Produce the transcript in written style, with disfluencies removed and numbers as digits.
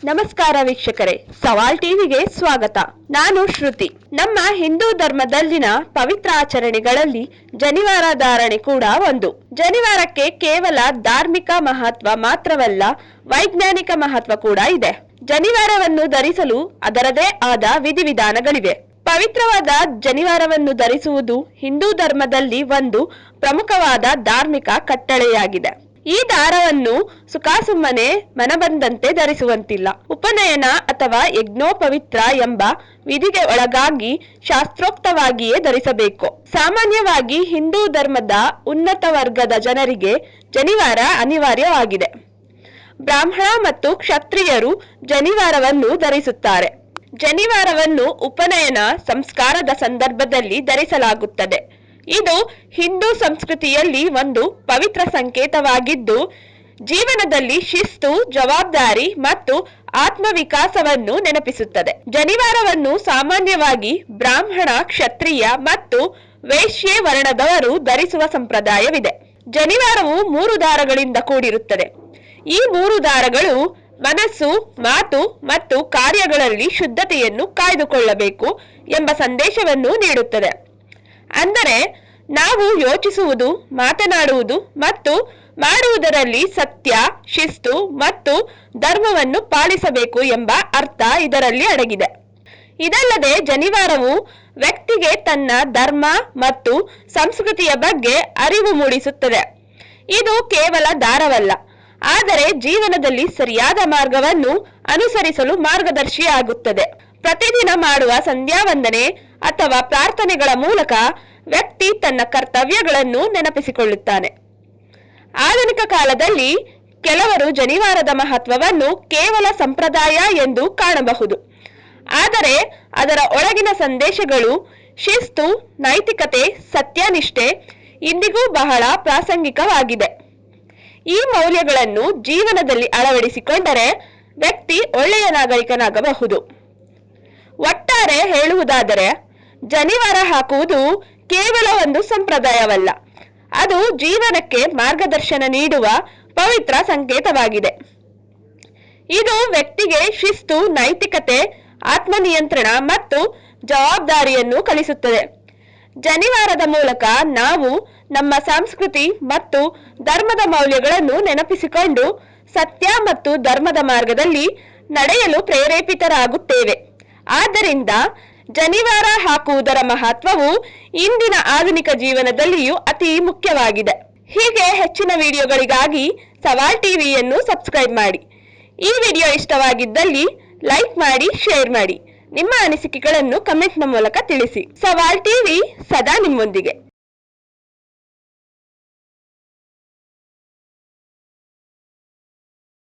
ನಮಸ್ಕಾರ ವೀಕ್ಷಕರೇ, ಸವಾಲ್ ಟಿವಿಗೆ ಸ್ವಾಗತ. ನಾನು ಶ್ರುತಿ. ನಮ್ಮ ಹಿಂದೂ ಧರ್ಮದಲ್ಲಿನ ಪವಿತ್ರ ಆಚರಣೆಗಳಲ್ಲಿ ಜನಿವಾರ ಧಾರಣೆ ಕೂಡ ಒಂದು. ಜನಿವಾರಕ್ಕೆ ಕೇವಲ ಧಾರ್ಮಿಕ ಮಹತ್ವ ಮಾತ್ರವಲ್ಲ, ವೈಜ್ಞಾನಿಕ ಮಹತ್ವ ಕೂಡ ಇದೆ. ಜನಿವಾರವನ್ನು ಧರಿಸಲು ಅದರದೇ ಆದ ವಿಧಿವಿಧಾನಗಳಿವೆ. ಪವಿತ್ರವಾದ ಜನಿವಾರವನ್ನು ಧರಿಸುವುದು ಹಿಂದೂ ಧರ್ಮದಲ್ಲಿ ಒಂದು ಪ್ರಮುಖವಾದ ಧಾರ್ಮಿಕ ಕಟ್ಟಳೆಯಾಗಿದೆ. ಈ ದಾರವನ್ನು ಸುಖಾಸುಮ್ಮನೆ ಮನಬಂದಂತೆ ಧರಿಸುವಂತಿಲ್ಲ. ಉಪನಯನ ಅಥವಾ ಯಜ್ಞೋಪವಿತ್ರ ಎಂಬ ವಿಧಿಗೆ ಒಳಗಾಗಿ ಶಾಸ್ತ್ರೋಕ್ತವಾಗಿಯೇ ಧರಿಸಬೇಕು. ಸಾಮಾನ್ಯವಾಗಿ ಹಿಂದೂ ಧರ್ಮದ ಉನ್ನತ ವರ್ಗದ ಜನರಿಗೆ ಜನಿವಾರ ಅನಿವಾರ್ಯವಾಗಿದೆ. ಬ್ರಾಹ್ಮಣ ಮತ್ತು ಕ್ಷತ್ರಿಯರು ಜನಿವಾರವನ್ನು ಧರಿಸುತ್ತಾರೆ. ಜನಿವಾರವನ್ನು ಉಪನಯನ ಸಂಸ್ಕಾರದ ಸಂದರ್ಭದಲ್ಲಿ ಧರಿಸಲಾಗುತ್ತದೆ. ಇದು ಹಿಂದೂ ಸಂಸ್ಕೃತಿಯಲ್ಲಿ ಒಂದು ಪವಿತ್ರ ಸಂಕೇತವಾಗಿದ್ದು, ಜೀವನದಲ್ಲಿ ಶಿಸ್ತು, ಜವಾಬ್ದಾರಿ ಮತ್ತು ಆತ್ಮವಿಕಾಸವನ್ನು ನೆನಪಿಸುತ್ತದೆ. ಜನಿವಾರವನ್ನು ಸಾಮಾನ್ಯವಾಗಿ ಬ್ರಾಹ್ಮಣ, ಕ್ಷತ್ರಿಯ ಮತ್ತು ವೈಶ್ಯ ವರ್ಣದವರು ಧರಿಸುವ ಸಂಪ್ರದಾಯವಿದೆ. ಜನಿವಾರವು 3 ದಾರಗಳಿಂದ ಕೂಡಿರುತ್ತದೆ. ಈ 3 ದಾರಗಳು ಮನಸ್ಸು, ಮಾತು ಮತ್ತು ಕಾರ್ಯಗಳಲ್ಲಿ ಶುದ್ಧತೆಯನ್ನು ಕಾಯ್ದುಕೊಳ್ಳಬೇಕು ಎಂಬ ಸಂದೇಶವನ್ನು ನೀಡುತ್ತದೆ. ಅಂದರೆ ನಾವು ಯೋಚಿಸುವುದು, ಮಾತನಾಡುವುದು ಮತ್ತು ಮಾಡುವುದರಲ್ಲಿ ಸತ್ಯ, ಶಿಸ್ತು ಮತ್ತು ಧರ್ಮವನ್ನು ಪಾಲಿಸಬೇಕು ಎಂಬ ಅರ್ಥ ಇದರಲ್ಲಿ ಅಡಗಿದೆ. ಇದಲ್ಲದೆ ಜನಿವಾರವು ವ್ಯಕ್ತಿಗೆ ತನ್ನ ಧರ್ಮ ಮತ್ತು ಸಂಸ್ಕೃತಿಯ ಬಗ್ಗೆ ಅರಿವು ಮೂಡಿಸುತ್ತದೆ. ಇದು ಕೇವಲ ದಾರವಲ್ಲ, ಆದರೆ ಜೀವನದಲ್ಲಿ ಸರಿಯಾದ ಮಾರ್ಗವನ್ನು ಅನುಸರಿಸಲು ಮಾರ್ಗದರ್ಶಿಯಾಗುತ್ತದೆ. ಪ್ರತಿದಿನ ಮಾಡುವ ಸಂಧ್ಯಾ ವಂದನೆ ಅಥವಾ ಪ್ರಾರ್ಥನೆಗಳ ಮೂಲಕ ವ್ಯಕ್ತಿ ತನ್ನ ಕರ್ತವ್ಯಗಳನ್ನು ನೆನಪಿಸಿಕೊಳ್ಳುತ್ತಾನೆ. ಆಧುನಿಕ ಕಾಲದಲ್ಲಿ ಕೆಲವರು ಜನಿವಾರದ ಮಹತ್ವವನ್ನು ಕೇವಲ ಸಂಪ್ರದಾಯ ಎಂದು ಕಾಣಬಹುದು, ಆದರೆ ಅದರ ಒಳಗಿನ ಸಂದೇಶಗಳು, ಶಿಸ್ತು, ನೈತಿಕತೆ, ಸತ್ಯನಿಷ್ಠೆ ಇಂದಿಗೂ ಬಹಳ ಪ್ರಾಸಂಗಿಕವಾಗಿದೆ. ಈ ಮೌಲ್ಯಗಳನ್ನು ಜೀವನದಲ್ಲಿ ಅಳವಡಿಸಿಕೊಂಡರೆ ವ್ಯಕ್ತಿ ಒಳ್ಳೆಯ ನಾಗರಿಕನಾಗಬಹುದು. ಒಟ್ಟಾರೆ ಹೇಳುವುದಾದರೆ, ಜನಿವಾರ ಹಾಕುವುದು ಕೇವಲ ಒಂದು ಸಂಪ್ರದಾಯವಲ್ಲ, ಅದು ಜೀವನಕ್ಕೆ ಮಾರ್ಗದರ್ಶನ ನೀಡುವ ಪವಿತ್ರ ಸಂಕೇತವಾಗಿದೆ. ಇದು ವ್ಯಕ್ತಿಗೆ ಶಿಸ್ತು, ನೈತಿಕತೆ, ಆತ್ಮನಿಯಂತ್ರಣ ಮತ್ತು ಜವಾಬ್ದಾರಿಯನ್ನು ಕಲಿಸುತ್ತದೆ. ಜನಿವಾರದ ಮೂಲಕ ನಾವು ನಮ್ಮ ಸಂಸ್ಕೃತಿ ಮತ್ತು ಧರ್ಮದ ಮೌಲ್ಯಗಳನ್ನು ನೆನಪಿಸಿಕೊಂಡು ಸತ್ಯ ಮತ್ತು ಧರ್ಮದ ಮಾರ್ಗದಲ್ಲಿ ನಡೆಯಲು ಪ್ರೇರೇಪಿತರಾಗುತ್ತೇವೆ. ಆದ್ದರಿಂದ ಜನಿವಾರ ಹಾಕುವುದರ ಮಹತ್ವವು ಇಂದಿನ ಆಧುನಿಕ ಜೀವನದಲ್ಲಿಯೂ ಅತಿ ಮುಖ್ಯವಾಗಿದೆ. ಹೀಗೆ ಹೆಚ್ಚಿನ ವಿಡಿಯೋಗಳಿಗಾಗಿ ಸವಾಲ್ ಟಿವಿಯನ್ನು ಸಬ್ಸ್ಕ್ರೈಬ್ ಮಾಡಿ. ಈ ವಿಡಿಯೋ ಇಷ್ಟವಾಗಿದ್ದಲ್ಲಿ ಲೈಕ್ ಮಾಡಿ, ಶೇರ್ ಮಾಡಿ. ನಿಮ್ಮ ಅನಿಸಿಕೆಗಳನ್ನು ಕಮೆಂಟ್ನ ಮೂಲಕ ತಿಳಿಸಿ. ಸವಾಲ್ ಟಿವಿ ಸದಾ ನಿಮ್ಮೊಂದಿಗೆ.